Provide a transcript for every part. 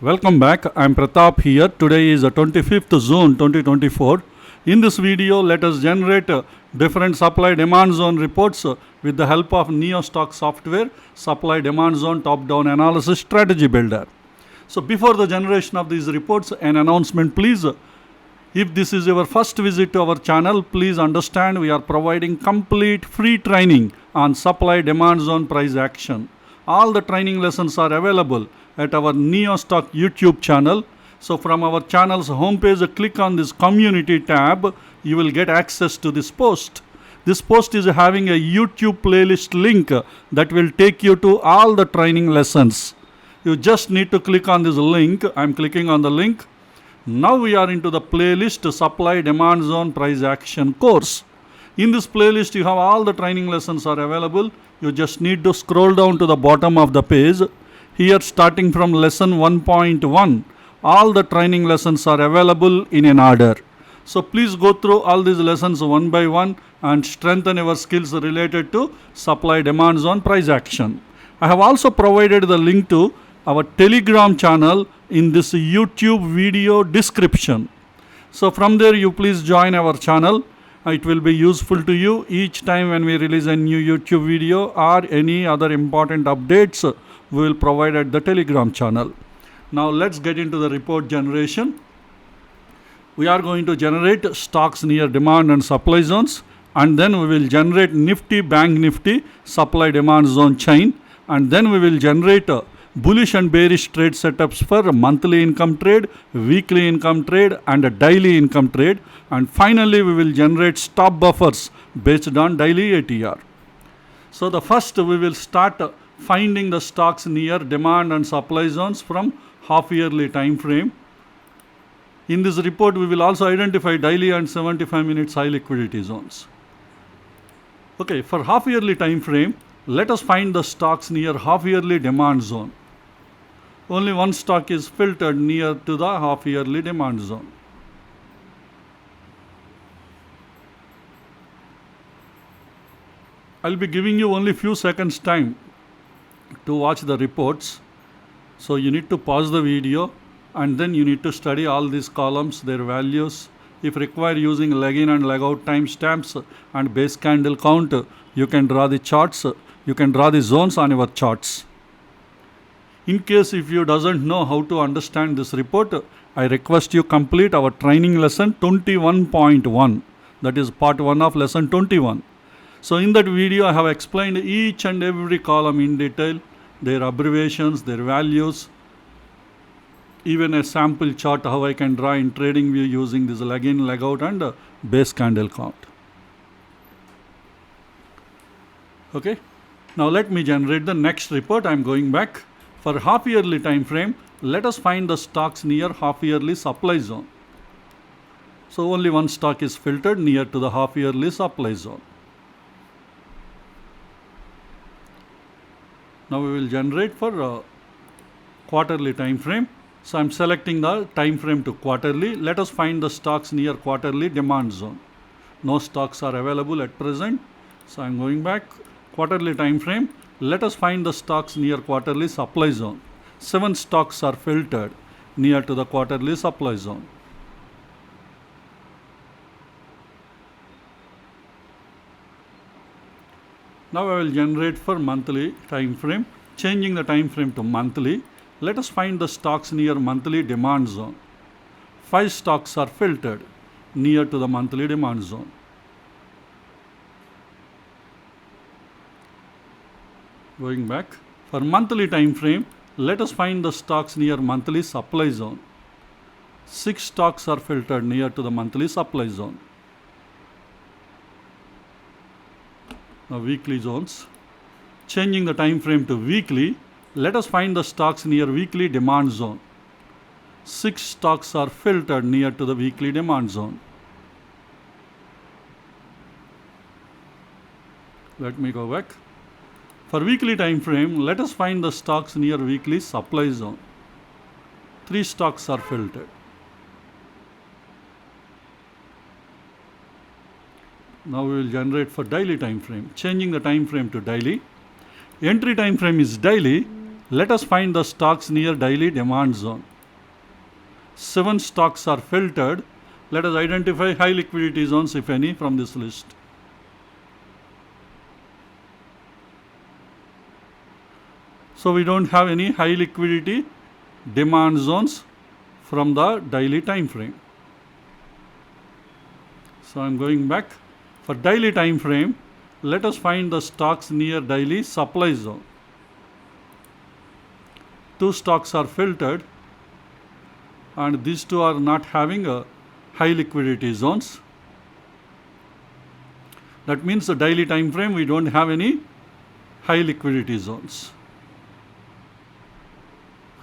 Welcome back. I'm Pratap here. Today is the 25th June 2024. In this video, let us generate different supply demand zone reports with the help of NeoStock software, supply demand zone top-down analysis strategy builder. So before the generation of these reports, an announcement please. If this is your first visit to our channel, please understand we are providing complete free training on supply demand zone price action. All the training lessons are available at our NeoStock YouTube channel. So from our channel's homepage, click on this community tab. You will get access to this post. This post is having a YouTube playlist link that will take you to all the training lessons. You just need to click on this link. I'm clicking on the link. Now we are into the playlist supply demand zone price action course. In this playlist, you have all the training lessons are available. You just need to scroll down to the bottom of the page. Here, starting from lesson 1.1, all the training lessons are available in an order. So please go through all these lessons one by one and strengthen your skills related to supply demand zone price action. I have also provided the link to our Telegram channel in this YouTube video description. So from there, you please join our channel. It will be useful to you each time when we release a new YouTube video or any other important updates we will provide at the Telegram channel. Now let's get into the report generation. We are going to generate stocks near demand and supply zones, and then we will generate NIFTY, BANKNIFTY supply demand zone chain, and then we will generate bullish and bearish trade setups for monthly income trade, weekly income trade, and a daily income trade. And finally, we will generate stop buffers based on daily ATR. So the first we will start finding the stocks near demand and supply zones from half-yearly time frame. In this report, we will also identify daily and 75 minutes high liquidity zones. Okay, for half-yearly time frame, let us find the stocks near half-yearly demand zone. Only one stock is filtered near to the half-yearly demand zone. I'll be giving you only few seconds time to watch the reports. So you need to pause the video and then you need to study all these columns, their values. If required, using leg in and leg out timestamps and base candle count, you can draw the charts. You can draw the zones on your charts. In case if you doesn't know how to understand this report, I request you complete our training lesson 21.1. That is part 1 of lesson 21. So in that video, I have explained each and every column in detail, their abbreviations, their values, even a sample chart how I can draw in trading view using this leg in, leg out and base candle count. Okay. Now let me generate the next report. I am going back. For half yearly time frame, let us find the stocks near half yearly supply zone. So only one stock is filtered near to the half yearly supply zone. Now we will generate for quarterly time frame. So I am selecting the time frame to quarterly. Let us find the stocks near quarterly demand zone. No stocks are available at present. So I am going back. Quarterly time frame. Let us find the stocks near quarterly supply zone. 7 stocks are filtered near to the quarterly supply zone. Now I will generate for monthly time frame. Changing the time frame to monthly. Let us find the stocks near monthly demand zone. 5 stocks are filtered near to the monthly demand zone. Going back. For monthly time frame, let us find the stocks near monthly supply zone. 6 stocks are filtered near to the monthly supply zone. Now weekly zones. Changing the time frame to weekly, let us find the stocks near weekly demand zone. 6 stocks are filtered near to the weekly demand zone. Let me go back. For weekly time frame, let us find the stocks near weekly supply zone. 3 stocks are filtered. Now we will generate for daily time frame. Changing the time frame to daily. Entry time frame is daily. Let us find the stocks near daily demand zone. 7 stocks are filtered. Let us identify high liquidity zones, if any, from this list. So we don't have any high liquidity demand zones from the daily time frame. So I'm going back. For daily time frame, let us find the stocks near daily supply zone. 2 stocks are filtered, and these 2 are not having a high liquidity zones. That means the daily time frame we don't have any high liquidity zones.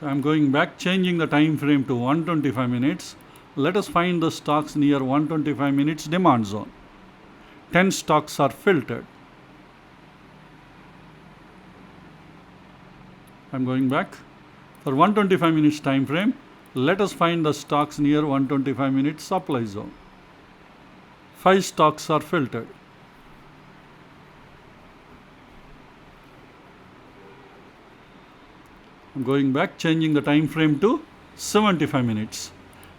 I'm going back, changing the time frame to 125 minutes. Let us find the stocks near 125 minutes demand zone. 10 stocks are filtered. I'm going back. For 125 minutes time frame, let us find the stocks near 125 minutes supply zone. 5 stocks are filtered. I'm going back, changing the time frame to 75 minutes.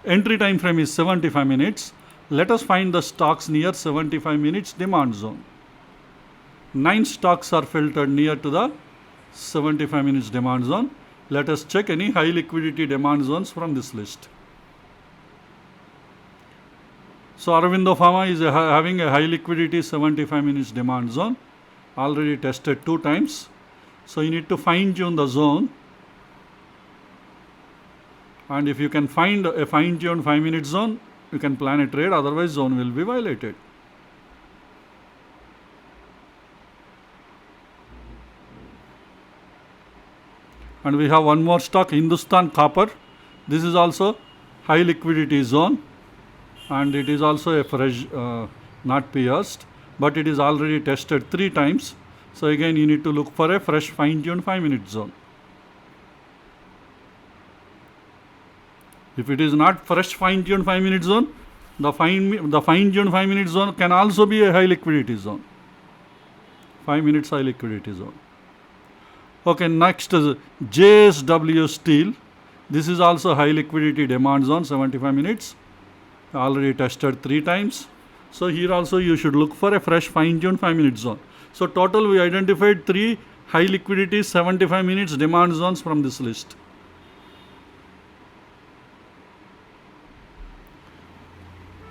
Entry time frame is 75 minutes. Let us find the stocks near 75 minutes demand zone. 9 stocks are filtered near to the 75 minutes demand zone. Let us check any high liquidity demand zones from this list. So Aurobindo Pharma is having a high liquidity 75 minutes demand zone. Already tested 2 times. So you need to fine tune the zone. And if you can find a fine tuned 5 minute zone, you can plan a trade, otherwise zone will be violated. And we have one more stock, Hindustan Copper. This is also high liquidity zone, and it is also a fresh, not pierced, but it is already tested 3 times. So again you need to look for a fresh fine tuned 5 minute zone. If it is not fresh fine tuned 5 minute zone, the fine tuned 5 minute zone can also be a high liquidity zone. 5 minutes high liquidity zone. Okay, next is JSW Steel. This is also high liquidity demand zone, 75 minutes. Already tested 3 times. So here also you should look for a fresh fine tuned 5 minute zone. So total we identified 3 high liquidity 75 minutes demand zones from this list.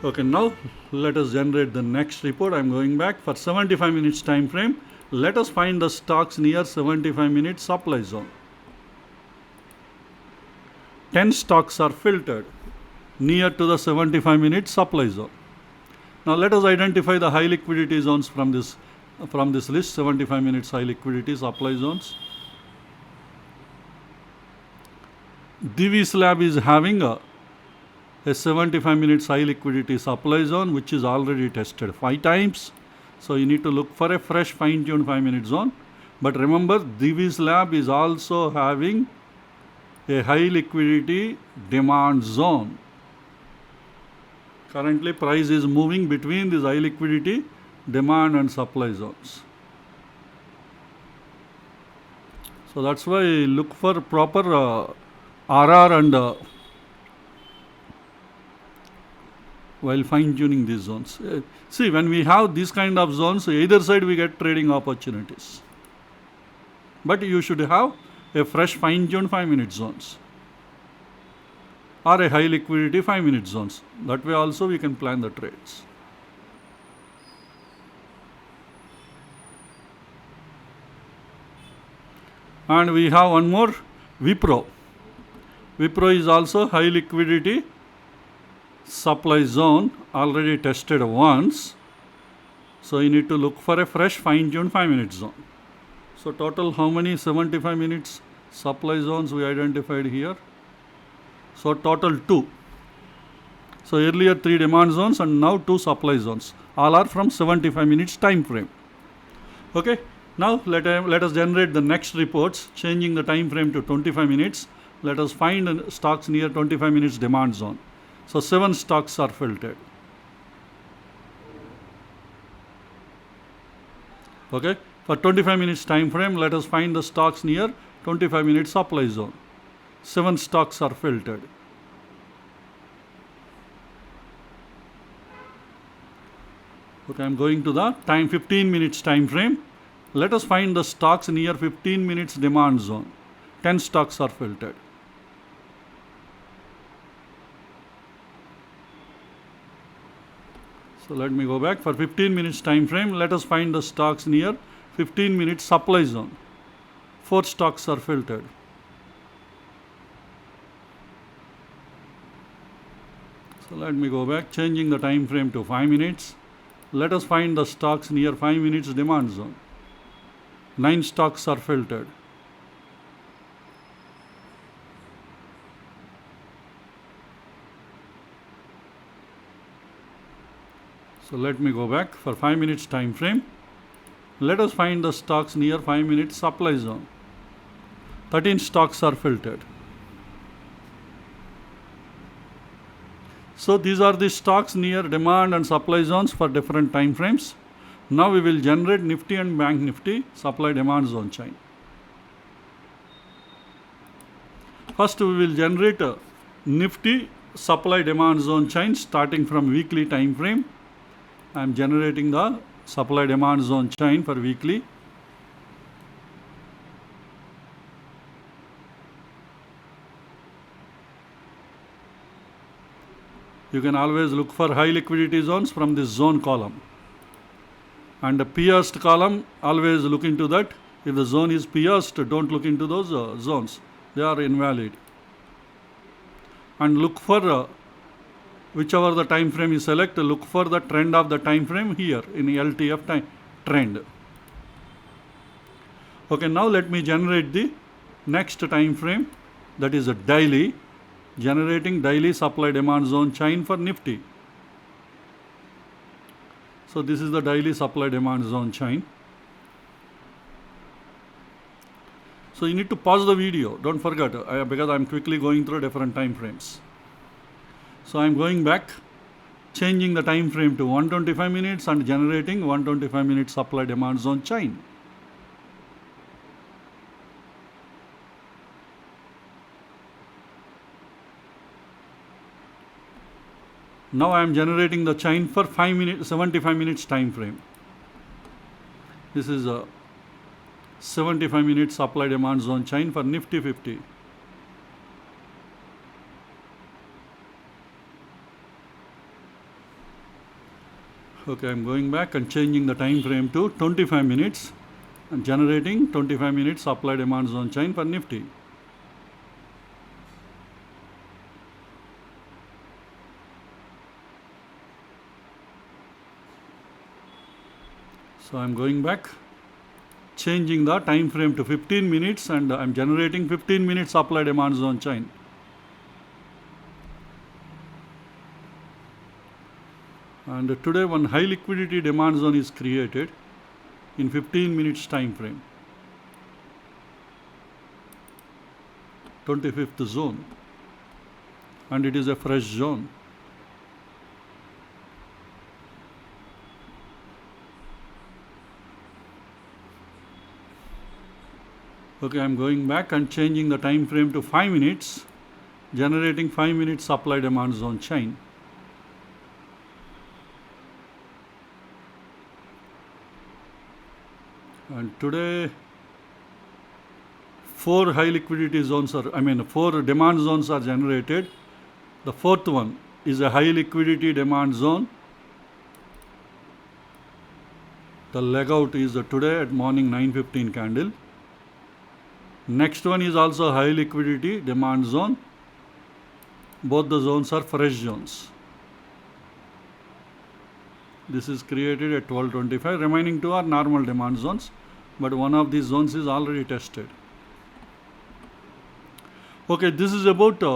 Okay, now let us generate the next report. I'm going back. For 75 minutes time frame, let us find the stocks near 75 minutes supply zone. 10 stocks are filtered near to the 75 minutes supply zone. Now let us identify the high liquidity zones from this list, 75 minutes high liquidity supply zones. Divi's Lab is having a 75 minutes high liquidity supply zone, which is already tested 5 times. So you need to look for a fresh fine tuned 5 minute zone. But remember, Divi's Lab is also having a high liquidity demand zone. Currently price is moving between these high liquidity demand and supply zones. So that's why look for proper RR and while fine tuning these zones. See, when we have these kind of zones, either side we get trading opportunities. But you should have a fresh fine tuned 5 minute zones or a high liquidity 5 minute zones. That way also we can plan the trades. And we have one more, Wipro. Wipro is also high liquidity supply zone, already tested once. So you need to look for a fresh fine tuned 5 minute zone. So total how many 75 minutes supply zones we identified here? So total 2. So earlier 3 demand zones and now 2 supply zones. All are from 75 minutes time frame. Okay, now let us generate the next reports, changing the time frame to 25 minutes. Let us find stocks near 25 minutes demand zone. So 7 stocks are filtered. Okay, for 25 minutes time frame, let us find the stocks near 25-minute supply zone. 7 stocks are filtered. Okay, I'm going to the 15 minutes time frame. Let us find the stocks near 15 minutes demand zone. 10 stocks are filtered. So let me go back. For 15 minutes time frame, let us find the stocks near 15 minutes supply zone. 4 stocks are filtered. So let me go back, changing the time frame to 5 minutes. Let us find the stocks near 5 minutes demand zone. 9 stocks are filtered. So let me go back for 5 minutes time frame. Let us find the stocks near 5 minutes supply zone. 13 stocks are filtered. So these are the stocks near demand and supply zones for different time frames. Now we will generate Nifty and Bank Nifty supply demand zone chain. First we will generate a Nifty supply demand zone chain starting from weekly time frame. I am generating the supply demand zone chain for weekly. You can always look for high liquidity zones from this zone column. And the pierced column, always look into that. If the zone is pierced, don't look into those zones. They are invalid. And look for whichever the time frame you select, look for the trend of the time frame here in LTF time trend. Okay, now let me generate the next time frame, that is a daily, generating daily supply demand zone chain for Nifty. So this is the daily supply demand zone chain. So you need to pause the video, don't forget, because I am quickly going through different time frames. So I am going back, changing the time frame to 125 minutes and generating 125 minute supply demand zone chain. Now I am generating the chain for 75 minutes time frame. This is a 75 minute supply demand zone chain for Nifty 50. Okay, I am going back and changing the time frame to 25 minutes and generating 25 minute supply demand zone chain for Nifty. So I am going back, changing the time frame to 15 minutes and I am generating 15 minute supply demand zone chain. And today one high liquidity demand zone is created in 15 minutes time frame. 25th zone, and it is a fresh zone. Okay, I am going back and changing the time frame to 5 minutes, generating 5 minute supply demand zone chain. And today 4 high liquidity zones are, 4 demand zones are generated. The 4th one is a high liquidity demand zone. The leg out is today at morning 9:15 candle. Next one is also high liquidity demand zone. Both the zones are fresh zones. This is created at 12:25. Remaining 2 are normal demand zones, but one of these zones is already tested. Okay, this is about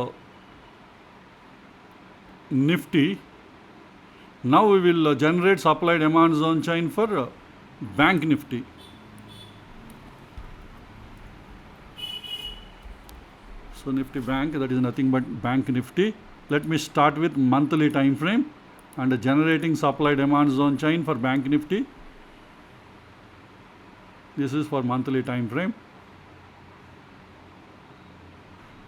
Nifty. Now we will generate supply demand zone chain for Bank Nifty. So Nifty Bank, that is nothing but Bank Nifty. Let me start with monthly time frame and generating supply demand zone chain for Bank Nifty. This is for monthly time frame.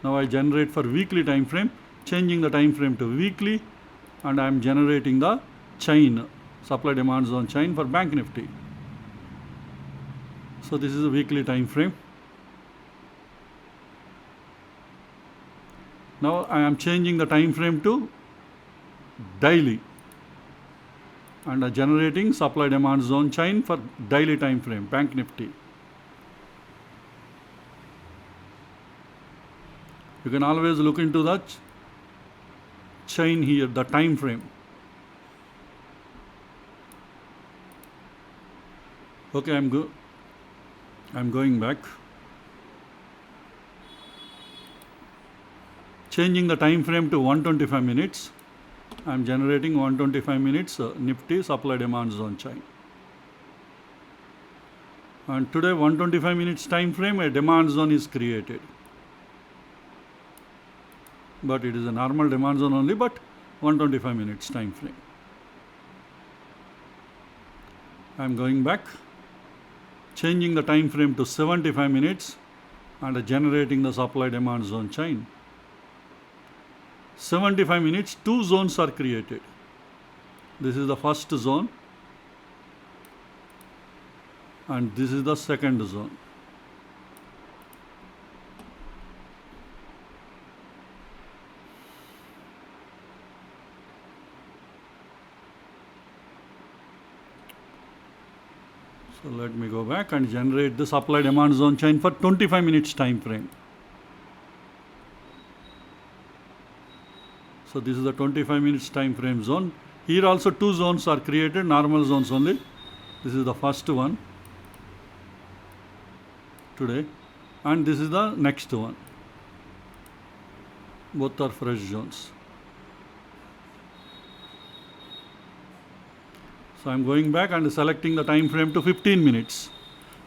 Now I generate for weekly time frame, changing the time frame to weekly, and I am generating the chain, supply demand zone chain for Bank Nifty. So this is a weekly time frame. Now I am changing the time frame to daily and generating supply demand zone chain for daily time frame, Bank Nifty. You can always look into the chain here, the time frame. Okay, I'm going back. Changing the time frame to 125 minutes. I'm generating 125 minutes Nifty supply demand zone chain. And today 125 minutes time frame, a demand zone is created. But it is a normal demand zone only, but 125 minutes time frame. I'm going back, changing the time frame to 75 minutes and generating the supply demand zone chain. 75 minutes, two zones are created. This is the first zone and this is the second zone. So let me go back and generate the supply demand zone chain for 25 minutes time frame. So this is the 25 minutes time frame zone. Here also two zones are created, normal zones only. This is the first one today and this is the next one. Both are fresh zones. So I am going back and selecting the time frame to 15 minutes.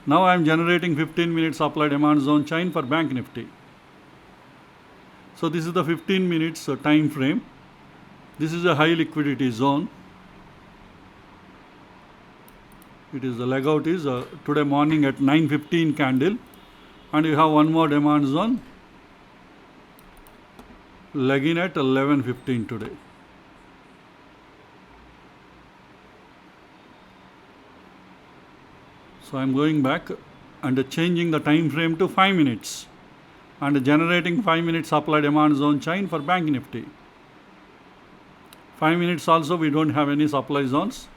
Now I am generating 15 minutes supply demand zone chain for Bank Nifty. So this is the 15 minutes time frame. This is a high liquidity zone. It is the leg out is today morning at 9:15 candle, and you have one more demand zone leg in at 11:15 today. So I am going back and changing the time frame to 5 minutes and generating 5 minutes supply demand zone chain for Bank Nifty. 5 minutes also we don't have any supply zones.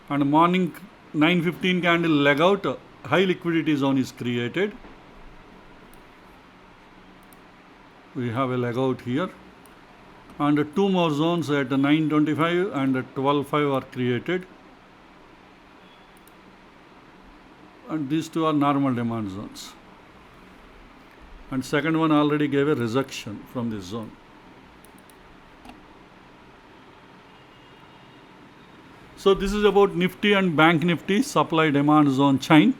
And morning 9:15 candle leg out, high liquidity zone is created. We have a leg out here. And two more zones at 9:25 and 12:05 are created. And these two are normal demand zones. And second one already gave a rejection from this zone. So this is about Nifty and Bank Nifty supply demand zone chain.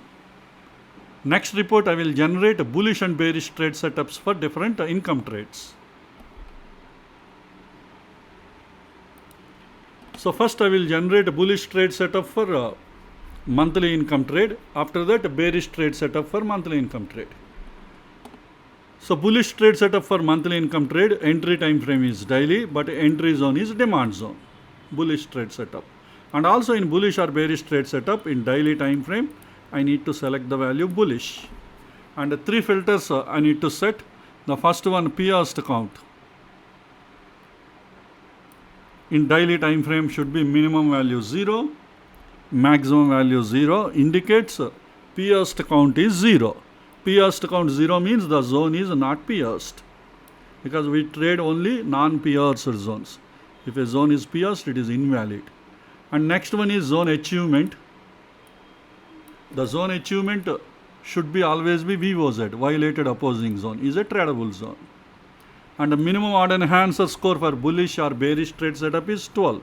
Next report I will generate bullish and bearish trade setups for different income trades. So first I will generate a bullish trade setup for monthly income trade. After that, a bearish trade setup for monthly income trade. So bullish trade setup for monthly income trade, entry time frame is daily, but entry zone is demand zone. Bullish trade setup. And also in bullish or bearish trade setup in daily time frame, I need to select the value bullish. And three filters I need to set. The first one, pierced count. In daily time frame should be minimum value 0. Maximum value 0 indicates pierced count is 0. Pierced count 0 means the zone is not pierced, because we trade only non-pierced zones. If a zone is pierced, it is invalid. And next one is zone achievement. The zone achievement should be always be VOZ, violated opposing zone, is a tradable zone. And the minimum odd enhancer score for bullish or bearish trade setup is 12.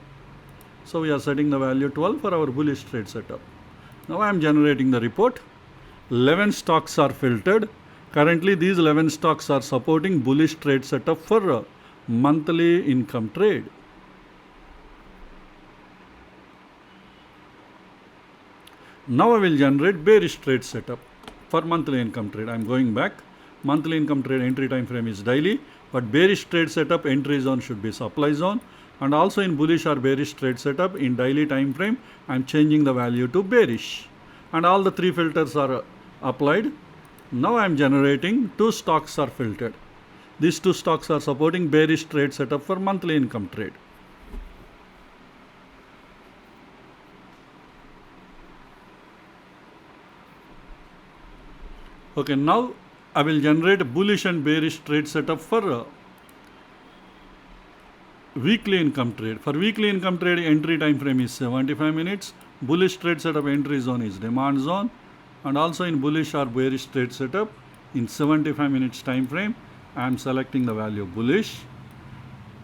So we are setting the value 12 for our bullish trade setup. Now I am generating the report. 11 stocks are filtered. Currently these 11 stocks are supporting bullish trade setup for monthly income trade. Now I will generate bearish trade setup. for monthly income trade. I am going back. Monthly income trade entry time frame is daily, but bearish trade setup entry zone should be supply zone. And also in bullish or bearish trade setup in daily time frame, I am changing the value to bearish. And all the three filters are applied. Now I am generating two stocks are filtered. These two stocks are supporting bearish trade setup for monthly income trade. Okay, now I will generate bullish and bearish trade setup for weekly income trade. For weekly income trade, entry time frame is 75 minutes. Bullish trade setup entry zone is demand zone. And also in bullish or bearish trade setup, in 75 minutes time frame, I am selecting the value bullish.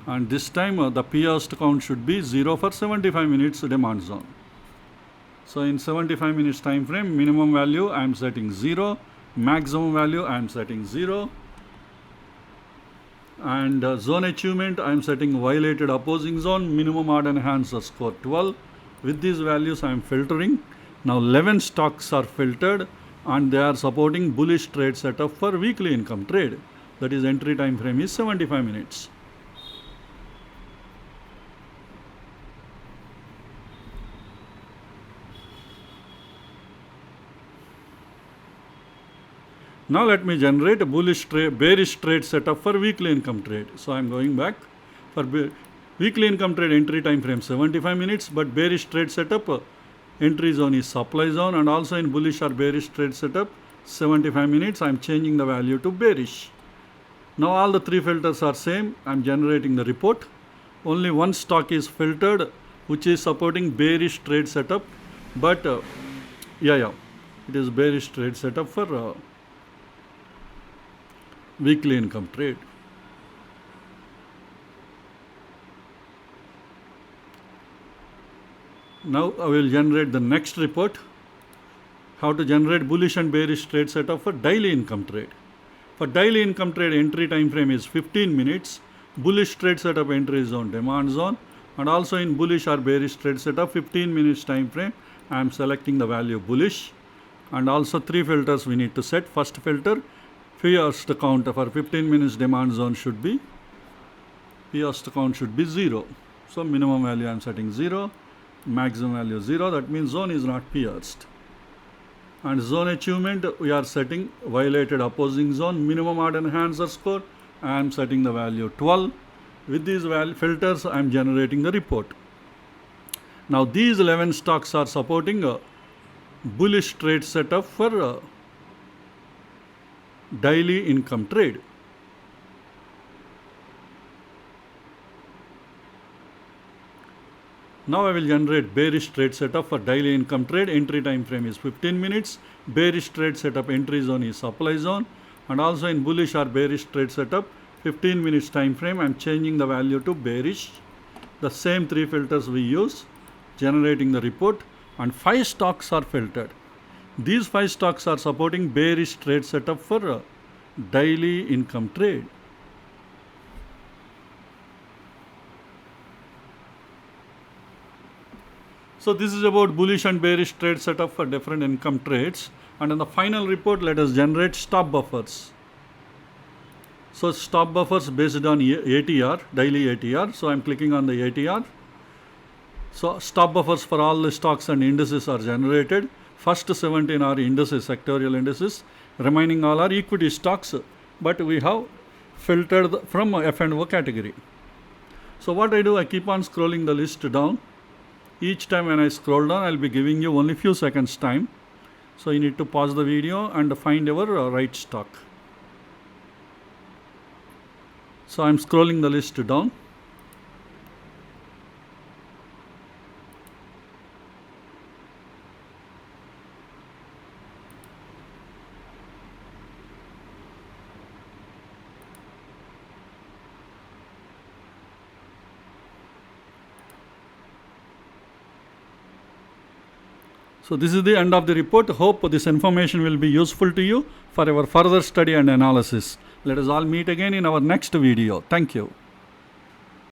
And this time the P-host count should be 0 for 75 minutes demand zone. So in 75 minutes time frame, minimum value I am setting 0. Maximum value I am setting 0. And zone achievement I am setting violated opposing zone, minimum odd enhancer score 12. With these values I am filtering. Now 11 stocks are filtered and they are supporting bullish trade setup for weekly income trade. That is entry time frame is 75 minutes. Now let me generate a bearish trade setup for weekly income trade. So I am going back. For weekly income trade entry time frame 75 minutes, but bearish trade setup entry zone is supply zone, and also in bullish or bearish trade setup 75 minutes I am changing the value to bearish. Now all the three filters are same. I am generating the report. Only one stock is filtered which is supporting bearish trade setup, but it is bearish trade setup for weekly income trade. Now I will generate the next report. How to generate bullish and bearish trade setup for daily income trade. For daily income trade entry time frame is 15 minutes. Bullish trade setup entry zone demand zone, and also in bullish or bearish trade setup 15 minutes time frame I am selecting the value bullish. And also three filters we need to set. First filter, P-host count for 15 minutes demand zone should be, P-host count should be 0. So minimum value I am setting 0, maximum value 0. That means zone is not P-host. And zone achievement we are setting violated opposing zone, minimum odd enhancer score I am setting the value 12. With these filters I am generating the report. Now these 11 stocks are supporting a bullish trade setup for daily income trade. Now I will generate bearish trade setup for daily income trade. Entry time frame is 15 minutes. Bearish trade setup entry zone is supply zone, and also in bullish or bearish trade setup 15 minutes time frame I am changing the value to bearish. The same three filters we use, generating the report, and 5 stocks are filtered. These 5 stocks are supporting bearish trade setup for daily income trade. So this is about bullish and bearish trade setup for different income trades. And in the final report, let us generate stop buffers. So stop buffers based on ATR, daily ATR. So I am clicking on the ATR. So stop buffers for all the stocks and indices are generated. First 17 are indices, sectorial indices. Remaining all are equity stocks, but we have filtered from F&O category. So what I do, I keep on scrolling the list down. Each time when I scroll down, I will be giving you only few seconds time. So you need to pause the video and find your right stock. So I am scrolling the list down. So this is the end of the report. Hope this information will be useful to you for your further study and analysis. Let us all meet again in our next video. Thank you.